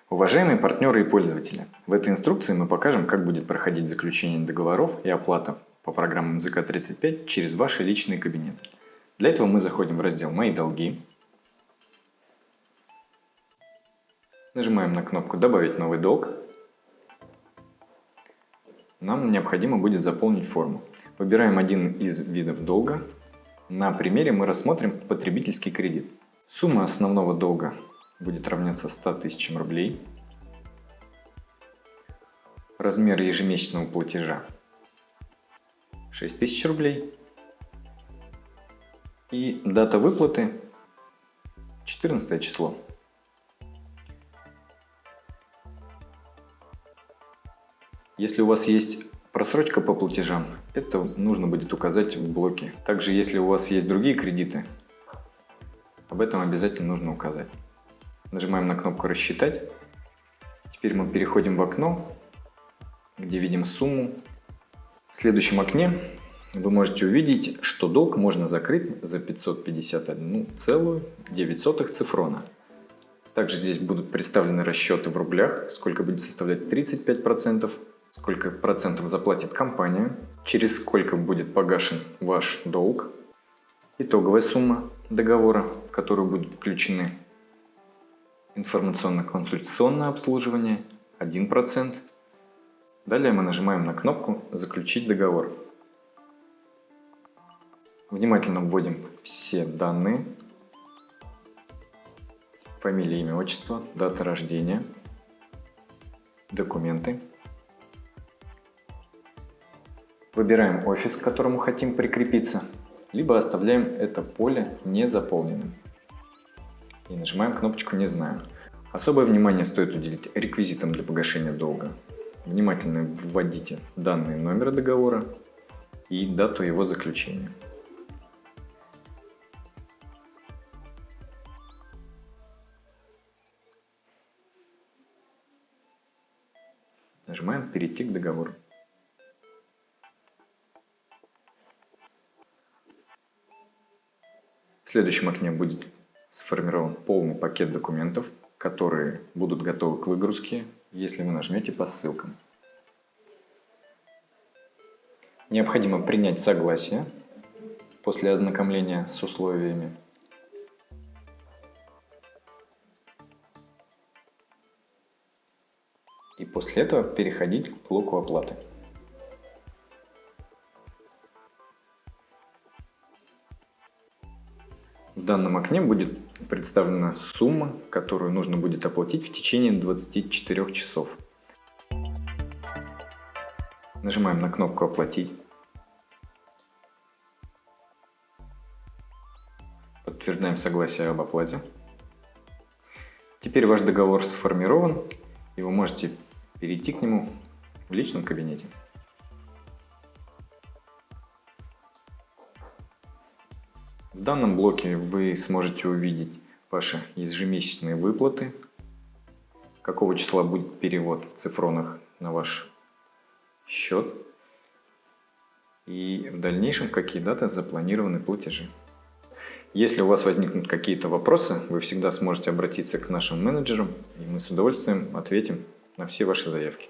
Уважаемые партнеры и пользователи, в этой инструкции мы покажем, как будет проходить заключение договоров и оплата по программам МЗК-35 через ваши личные кабинеты. Для этого мы заходим в раздел «Мои долги», нажимаем на кнопку «Добавить новый долг». Нам необходимо будет заполнить форму. Выбираем один из видов долга. На примере мы рассмотрим потребительский кредит. Сумма основного долга будет равняться 100 тысячам рублей. Размер ежемесячного платежа 6 тысяч рублей. И дата выплаты 14 число. Если у вас есть просрочка по платежам, это нужно будет указать в блоке. Также, если у вас есть другие кредиты, об этом обязательно нужно указать. Нажимаем на кнопку «Рассчитать». Теперь мы переходим в окно, где видим сумму. В следующем окне вы можете увидеть, что долг можно закрыть за 551,09 цифрона. Также здесь будут представлены расчеты в рублях, сколько будет составлять 35%, сколько процентов заплатит компания, через сколько будет погашен ваш долг, итоговая сумма договора, в которую будут включены информационно-консультационное обслуживание 1%. Далее мы нажимаем на кнопку «Заключить договор». Внимательно вводим все данные: фамилия, имя, отчество, дата рождения, документы. Выбираем офис, к которому хотим прикрепиться, либо оставляем это поле незаполненным. И нажимаем кнопочку «Не знаю». Особое внимание стоит уделить реквизитам для погашения долга. Внимательно вводите данные номера договора и дату его заключения. Нажимаем «Перейти к договору». В следующем окне будет сформирован полный пакет документов, которые будут готовы к выгрузке, если вы нажмете по ссылкам. Необходимо принять согласие после ознакомления с условиями. И после этого переходить к блоку оплаты. В данном окне будет представлена сумма, которую нужно будет оплатить в течение 24 часов. Нажимаем на кнопку «Оплатить». Подтверждаем согласие об оплате. Теперь ваш договор сформирован, и вы можете перейти к нему в личном кабинете. В данном блоке вы сможете увидеть ваши ежемесячные выплаты, какого числа будет перевод в цифронах на ваш счет и в дальнейшем какие даты запланированы платежи. Если у вас возникнут какие-то вопросы, вы всегда сможете обратиться к нашим менеджерам, и мы с удовольствием ответим на все ваши заявки.